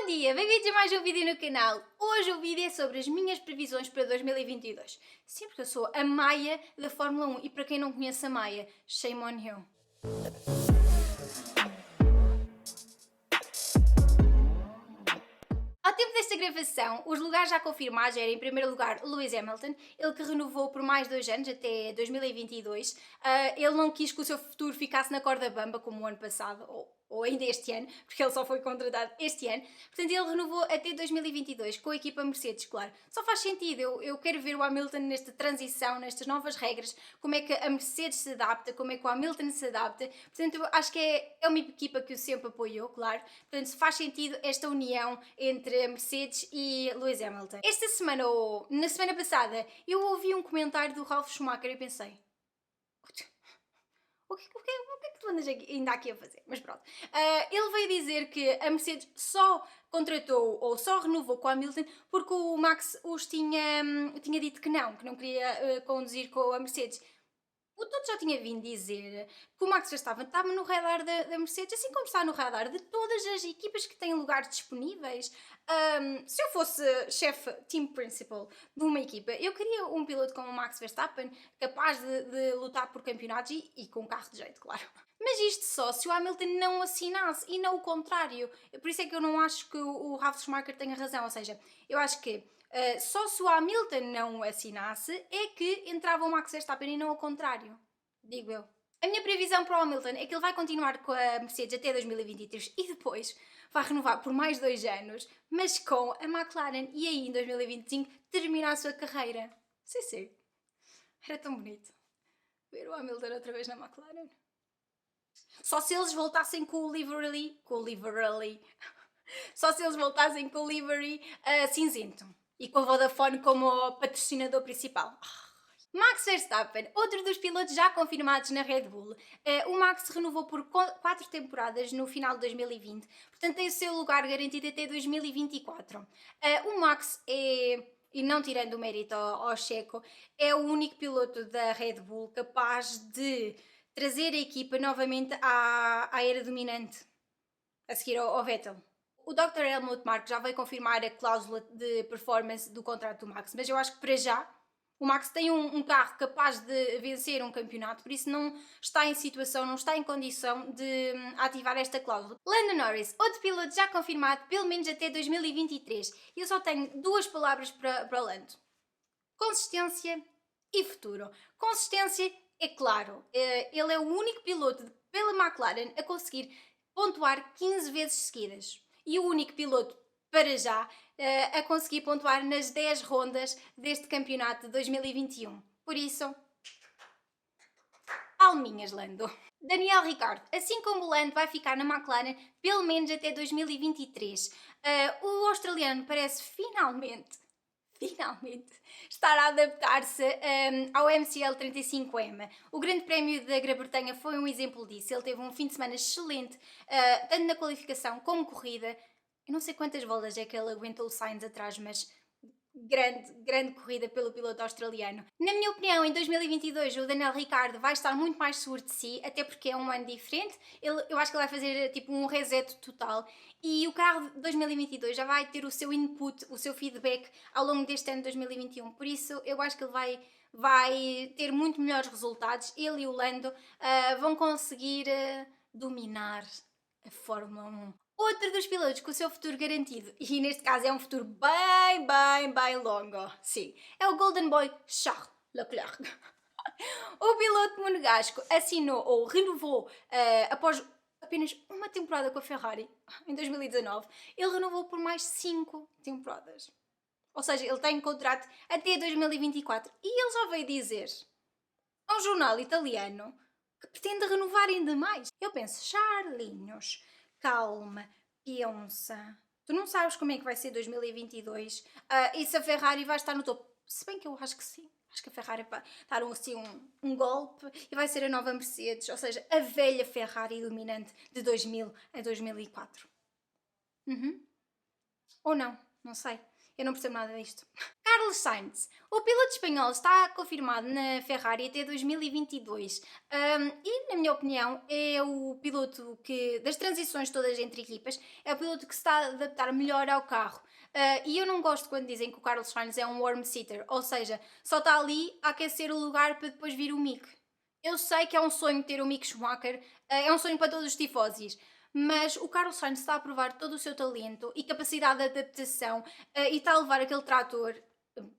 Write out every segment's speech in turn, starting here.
Bom dia, bem-vindos a mais um vídeo no canal. Hoje o vídeo é sobre as minhas previsões para 2022. Sim, porque eu sou a Maia da Fórmula 1 e para quem não conhece a Maia, shame on you. Ao tempo desta gravação, os lugares já confirmados eram, em primeiro lugar, Lewis Hamilton, ele que renovou por mais 2 anos, até 2022. Ele não quis que o seu futuro ficasse na corda bamba, como o ano passado, ou ainda este ano, porque ele só foi contratado este ano. Portanto, ele renovou até 2022 com a equipa Mercedes, claro. Só faz sentido, eu quero ver o Hamilton nesta transição, nestas novas regras, como é que a Mercedes se adapta, como é que o Hamilton se adapta. Portanto, eu acho que é uma equipa que o sempre apoiou, claro. Portanto, faz sentido esta união entre a Mercedes e Lewis Hamilton. Esta semana, ou na semana passada, eu ouvi um comentário do Ralf Schumacher e pensei... O que é que tu andas ainda aqui a fazer? Mas pronto. Ele veio dizer que a Mercedes só contratou ou só renovou com a Hamilton porque o Max tinha dito que não queria conduzir com a Mercedes. O Toto já tinha vindo dizer que o Max Verstappen estava no radar da Mercedes, assim como está no radar de todas as equipas que têm lugares disponíveis. Se eu fosse chefe, team principal de uma equipa, eu queria um piloto como o Max Verstappen, capaz de lutar por campeonatos e com um carro de jeito, claro. Mas isto só se o Hamilton não assinasse e não o contrário. Por isso é que eu não acho que o Ralf Schumacher tenha razão. Ou seja, eu acho que só se o Hamilton não assinasse é que entrava o Max Verstappen e não ao contrário, digo eu. A minha previsão para o Hamilton é que ele vai continuar com a Mercedes até 2023 e depois vai renovar por mais 2 anos, mas com a McLaren, e aí em 2025 termina a sua carreira. Sim. Era tão bonito ver o Hamilton outra vez na McLaren. Só se eles voltassem com o livery. Só se eles voltassem com o livery cinzento. E com a Vodafone como patrocinador principal. Max Verstappen, outro dos pilotos já confirmados na Red Bull. O Max renovou por 4 temporadas no final de 2020, portanto tem o seu lugar garantido até 2024. O Max é, e não tirando o mérito ao Checo, é o único piloto da Red Bull capaz de trazer a equipa novamente à era dominante, a seguir ao Vettel. O Dr. Helmut Marko já veio confirmar a cláusula de performance do contrato do Max, mas eu acho que para já o Max tem um carro capaz de vencer um campeonato, por isso não está em situação, não está em condição de ativar esta cláusula. Lando Norris, outro piloto já confirmado, pelo menos até 2023. E eu só tenho 2 palavras para o Lando: consistência e futuro. Consistência, é claro, ele é o único piloto pela McLaren a conseguir pontuar 15 vezes seguidas. E o único piloto, para já, a conseguir pontuar nas 10 rondas deste campeonato de 2021. Por isso, palminhas, Lando. Daniel Ricciardo, assim como o Lando, vai ficar na McLaren pelo menos até 2023. O australiano parece finalmente estar a adaptar-se ao MCL 35M. O Grande Prémio da Grã-Bretanha foi um exemplo disso. Ele teve um fim de semana excelente, tanto na qualificação como corrida. Eu não sei quantas voltas é que ele aguentou o Sainz atrás, mas grande corrida pelo piloto australiano. Na minha opinião, em 2022 o Daniel Ricciardo vai estar muito mais seguro de si, até porque é um ano diferente. Eu acho que ele vai fazer tipo um reset total e o carro de 2022 já vai ter o seu input, o seu feedback ao longo deste ano de 2021. Por isso eu acho que ele vai ter muito melhores resultados. Ele e o Lando vão conseguir dominar a Fórmula 1. Outro dos pilotos com o seu futuro garantido, e neste caso é um futuro bem longo, sim, é o Golden Boy Charles Leclerc. O piloto monegasco assinou ou renovou após apenas uma temporada com a Ferrari, em 2019, ele renovou por mais 5 temporadas. Ou seja, ele tem contrato até 2024 e ele já veio dizer a um jornal italiano que pretende renovar ainda mais. Eu penso, Charlinhos, calma, pensa. Tu não sabes como é que vai ser 2022 e se a Ferrari vai estar no topo. Se bem que eu acho que sim. Acho que a Ferrari vai dar assim um golpe e vai ser a nova Mercedes. Ou seja, a velha Ferrari dominante de 2000 a 2004. Ou não sei. Eu não percebo nada disto. Carlos Sainz. O piloto espanhol está confirmado na Ferrari até 2022 e, na minha opinião, é o piloto que, das transições todas entre equipas, é o piloto que se está a adaptar melhor ao carro. E eu não gosto quando dizem que o Carlos Sainz é um warm seater, ou seja, só está ali a aquecer o lugar para depois vir o Mick. Eu sei que é um sonho ter o Mick Schumacher, é um sonho para todos os tifosis, mas o Carlos Sainz está a provar todo o seu talento e capacidade de adaptação e está a levar aquele trator.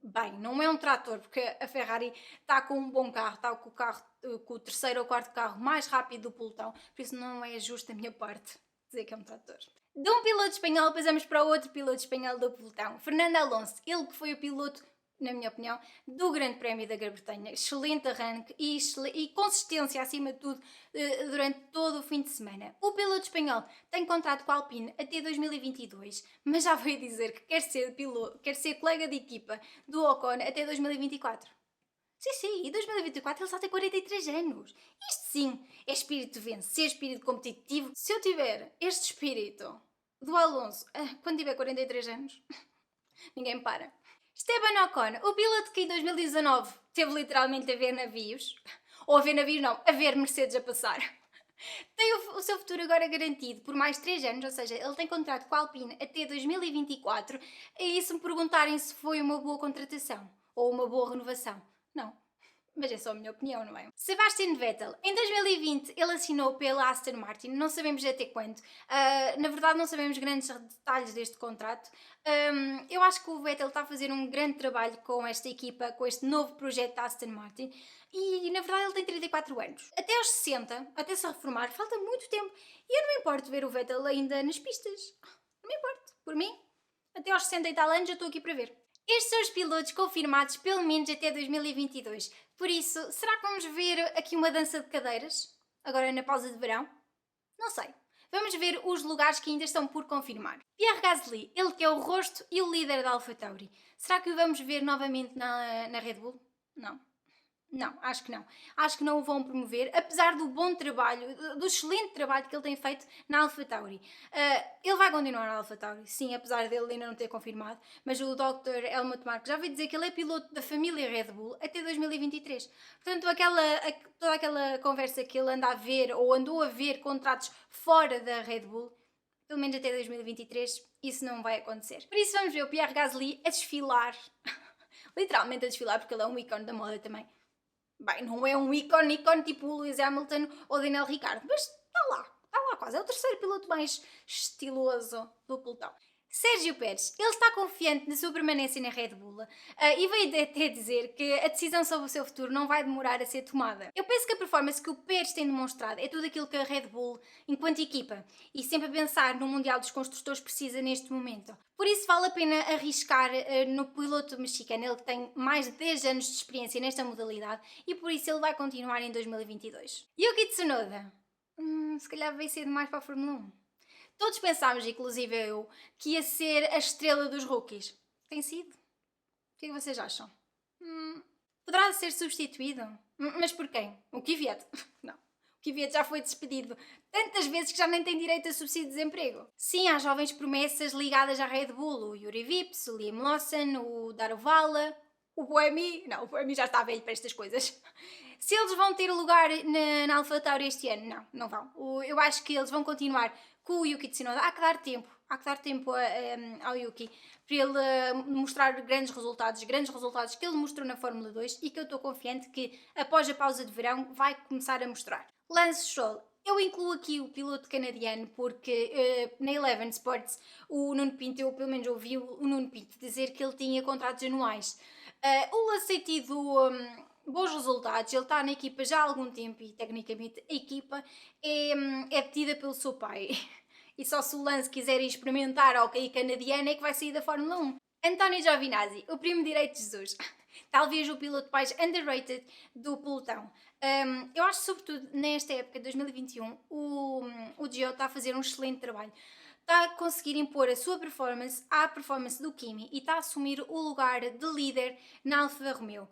Bem, não é um trator, porque a Ferrari está com um bom carro, está com o carro, com o terceiro ou quarto carro mais rápido do pelotão, por isso não é justo da minha parte dizer que é um trator. De um piloto espanhol passamos para outro piloto espanhol do pelotão, Fernando Alonso, ele que foi o piloto, na minha opinião, do Grande Prémio da Grã-Bretanha. Excelente arranque e consistência acima de tudo durante todo o fim de semana. O piloto espanhol tem contrato com a Alpine até 2022, mas já veio dizer que quer ser colega de equipa do Ocon até 2024. Sim, e 2024 ele só tem 43 anos. Isto sim é espírito de vencer, espírito competitivo. Se eu tiver este espírito do Alonso quando tiver 43 anos, ninguém me para. Esteban Ocon, o piloto que em 2019 teve literalmente a ver navios, ou a ver navios não, a ver Mercedes a passar, tem o seu futuro agora garantido por mais 3 anos, ou seja, ele tem contrato com a Alpine até 2024, e se me perguntarem se foi uma boa contratação, ou uma boa renovação, não. Mas é só a minha opinião, não é? Sebastian Vettel, em 2020 ele assinou pela Aston Martin, não sabemos até quando. Na verdade não sabemos grandes detalhes deste contrato. Eu acho que o Vettel está a fazer um grande trabalho com esta equipa, com este novo projeto da Aston Martin e na verdade ele tem 34 anos. Até aos 60, até se reformar, falta muito tempo e eu não me importo ver o Vettel ainda nas pistas. Não me importo, por mim, até aos 60 e tal anos eu estou aqui para ver. Estes são os pilotos confirmados pelo menos até 2022. Por isso, será que vamos ver aqui uma dança de cadeiras? Agora na pausa de verão? Não sei. Vamos ver os lugares que ainda estão por confirmar. Pierre Gasly, ele que é o rosto e o líder da AlphaTauri. Será que o vamos ver novamente na Red Bull? Não. Não, acho que não. Acho que não o vão promover, apesar do bom trabalho, do excelente trabalho que ele tem feito na AlphaTauri. Ele vai continuar na AlphaTauri, sim, apesar dele ainda não ter confirmado, mas o Dr. Helmut Marko já veio dizer que ele é piloto da família Red Bull até 2023. Portanto, toda aquela conversa que ele anda a ver, ou andou a ver contratos fora da Red Bull, pelo menos até 2023, isso não vai acontecer. Por isso vamos ver o Pierre Gasly a desfilar, literalmente a desfilar, porque ele é um ícone da moda também. Bem, não é um ícone tipo o Lewis Hamilton ou Daniel Ricciardo, mas está lá quase. É o terceiro piloto mais estiloso do pelotão. Sérgio Pérez, ele está confiante na sua permanência na Red Bull e veio até dizer que a decisão sobre o seu futuro não vai demorar a ser tomada. Eu penso que a performance que o Pérez tem demonstrado é tudo aquilo que a Red Bull, enquanto equipa, e sempre a pensar no Mundial dos Construtores, precisa neste momento. Por isso vale a pena arriscar no piloto mexicano, ele que tem mais de 10 anos de experiência nesta modalidade e por isso ele vai continuar em 2022. Yuki Tsunoda, se calhar veio ser demais para a Fórmula 1. Todos pensámos, inclusive eu, que ia ser a estrela dos rookies. Tem sido? O que é que vocês acham? Poderá ser substituído? Mas por quem? O Kvyat? Não. O Kvyat já foi despedido tantas vezes que já nem tem direito a subsídio de desemprego. Sim, há jovens promessas ligadas à Red Bull. O Yuri Vips, o Liam Lawson, o Daruvala, o Buemi. Não, o Buemi já está velho para estas coisas. Se eles vão ter lugar na AlphaTauri este ano, não vão. Eu acho que eles vão continuar com o Yuki Tsunoda. Há que dar tempo ao Yuki para ele mostrar grandes resultados que ele mostrou na Fórmula 2 e que eu estou confiante que após a pausa de verão vai começar a mostrar. Lance Stroll. Eu incluo aqui o piloto canadiano porque na Eleven Sports o Nuno Pinto, eu pelo menos ouvi o Nuno Pinto dizer que ele tinha contratos anuais. O Lance tem tido bons resultados, ele está na equipa já há algum tempo e tecnicamente a equipa é detida pelo seu pai. E só se o Lance quiser experimentar ao cair canadiano é que vai sair da Fórmula 1. António Giovinazzi, o primo direito de Jesus. Talvez o piloto mais underrated do pelotão. Eu acho que sobretudo nesta época de 2021 o Gio está a fazer um excelente trabalho. Está a conseguir impor a sua performance à performance do Kimi e está a assumir o lugar de líder na Alfa Romeo.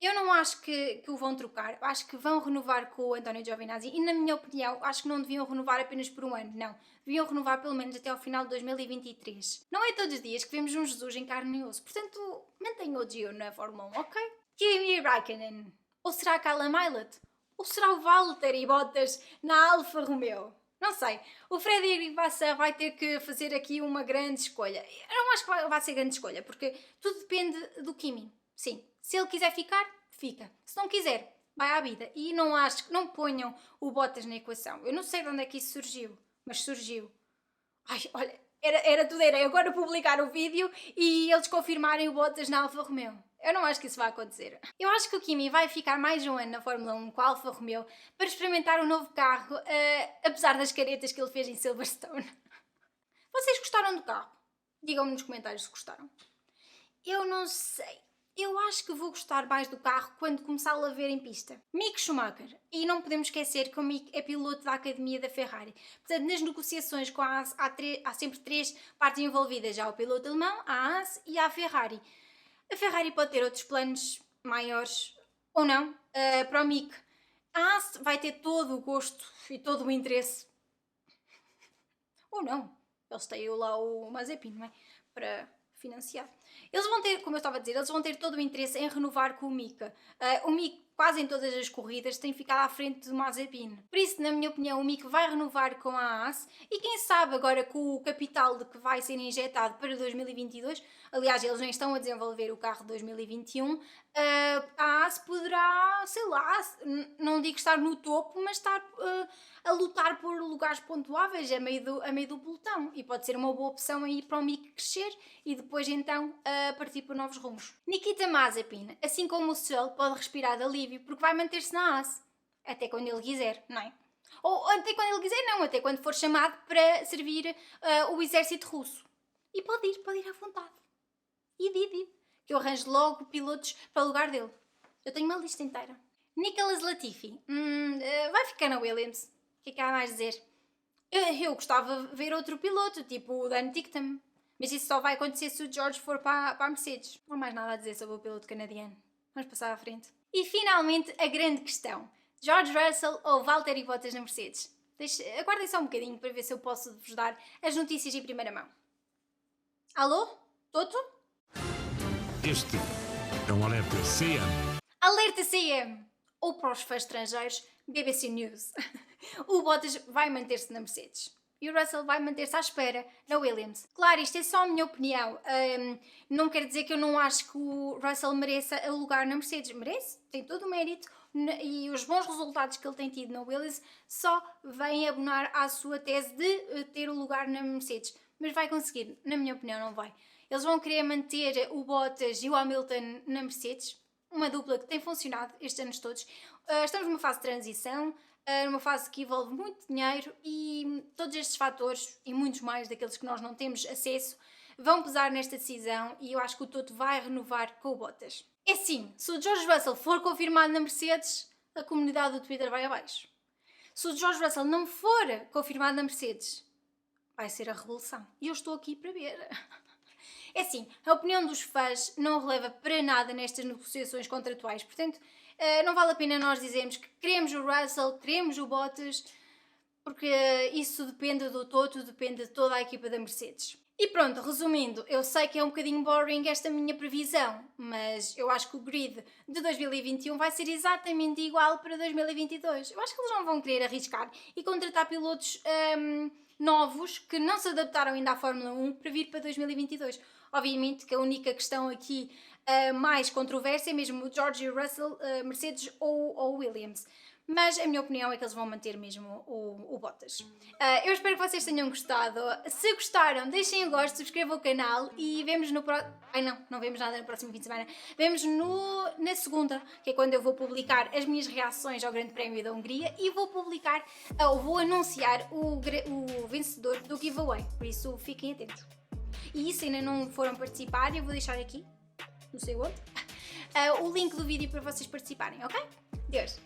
Eu não acho que o vão trocar, eu acho que vão renovar com o António Giovinazzi e, na minha opinião, acho que não deviam renovar apenas por um ano, não. Deviam renovar pelo menos até ao final de 2023. Não é todos os dias que vemos um Jesus em carne e osso, portanto, mantenha o Gio na Fórmula 1, ok? Kimi Raikkonen. Ou será Callum Ilott? Ou será o Valtteri Bottas na Alfa Romeo? Não sei. O Frederico Vasseur vai ter que fazer aqui uma grande escolha. Eu não acho que vai ser grande escolha, porque tudo depende do Kimi. Sim, se ele quiser ficar, fica. Se não quiser, vai à vida. E não acho que não ponham o Bottas na equação. Eu não sei de onde é que isso surgiu, mas surgiu. Ai, olha, era agora publicar o vídeo e eles confirmarem o Bottas na Alfa Romeo. Eu não acho que isso vai acontecer. Eu acho que o Kimi vai ficar mais um ano na Fórmula 1 com a Alfa Romeo para experimentar o novo carro, apesar das caretas que ele fez em Silverstone. Vocês gostaram do carro? Digam-me nos comentários se gostaram. Eu não sei. Eu acho que vou gostar mais do carro quando começá-lo a ver em pista. Mick Schumacher. E não podemos esquecer que o Mick é piloto da academia da Ferrari. Portanto, nas negociações com a Haas há sempre três partes envolvidas. Já o piloto alemão, a Haas e a Ferrari. A Ferrari pode ter outros planos maiores, ou não, para o Mick. A Haas vai ter todo o gosto e todo o interesse. Ou não. Eles têm lá o Mazepin, não é? Para financiar. Eles vão ter, como eu estava a dizer, eles vão ter todo o interesse em renovar com o Mika. O Mick, quase em todas as corridas, tem ficado à frente do Mazepin. Por isso, na minha opinião, o Mick vai renovar com a Haas e quem sabe agora com o capital de que vai ser injetado para 2022, aliás, eles nem estão a desenvolver o carro de 2021, a Haas poderá, sei lá, não digo estar no topo, mas estar a lutar por lugares pontuáveis a meio do pelotão e pode ser uma boa opção aí para o Mick crescer e depois então partir para novos rumos. Nikita Mazepin, assim como o Stroll, pode respirar de alívio porque vai manter-se na Haas até quando ele quiser, não é? Ou até quando ele quiser não, até quando for chamado para servir o exército russo. E pode ir à vontade. Ir. Que eu arranjo logo pilotos para o lugar dele. Eu tenho uma lista inteira. Nicholas Latifi. Vai ficar na Williams. O que é que há mais a dizer? Eu gostava de ver outro piloto, tipo o Dan Ticktum. Mas isso só vai acontecer se o George for para a Mercedes. Não há mais nada a dizer sobre o piloto canadiano. Vamos passar à frente. E finalmente a grande questão. George Russell ou Valtteri Bottas na Mercedes? Aguardem só um bocadinho para ver se eu posso vos dar as notícias em primeira mão. Alô? Toto? Este é um alerta CM. Alerta CM! Ou para os fãs estrangeiros, BBC News. O Bottas vai manter-se na Mercedes. E o Russell vai manter-se à espera na Williams. Claro, isto é só a minha opinião. Não quer dizer que eu não acho que o Russell mereça o lugar na Mercedes. Merece, tem todo o mérito. E os bons resultados que ele tem tido na Williams só vêm abonar à sua tese de ter o lugar na Mercedes. Mas vai conseguir? Na minha opinião, não vai. Eles vão querer manter o Bottas e o Hamilton na Mercedes. Uma dupla que tem funcionado estes anos todos. Estamos numa fase de transição, numa fase que envolve muito dinheiro e todos estes fatores e muitos mais daqueles que nós não temos acesso vão pesar nesta decisão e eu acho que o Toto vai renovar com o Bottas. É sim, se o George Russell for confirmado na Mercedes, a comunidade do Twitter vai abaixo. Se o George Russell não for confirmado na Mercedes, vai ser a revolução. E eu estou aqui para ver. É assim, a opinião dos fãs não releva para nada nestas negociações contratuais, portanto, não vale a pena nós dizermos que queremos o Russell, queremos o Bottas, porque isso depende do Toto, depende de toda a equipa da Mercedes. E pronto, resumindo, eu sei que é um bocadinho boring esta minha previsão, mas eu acho que o grid de 2021 vai ser exatamente igual para 2022. Eu acho que eles não vão querer arriscar e contratar pilotos novos que não se adaptaram ainda à Fórmula 1 para vir para 2022. Obviamente que a única questão aqui mais controversa é mesmo o George Russell, Mercedes ou Williams. Mas a minha opinião é que eles vão manter mesmo o Bottas. Eu espero que vocês tenham gostado. Se gostaram, deixem o gosto, subscrevam o canal e vemos no próximo... Ai não vemos nada no próximo fim de semana. Vemos na segunda, que é quando eu vou publicar as minhas reações ao Grande Prémio da Hungria e vou anunciar o vencedor do giveaway. Por isso, fiquem atentos. E se ainda não foram participar, eu vou deixar aqui, não sei onde, o link do vídeo para vocês participarem, ok? Deus!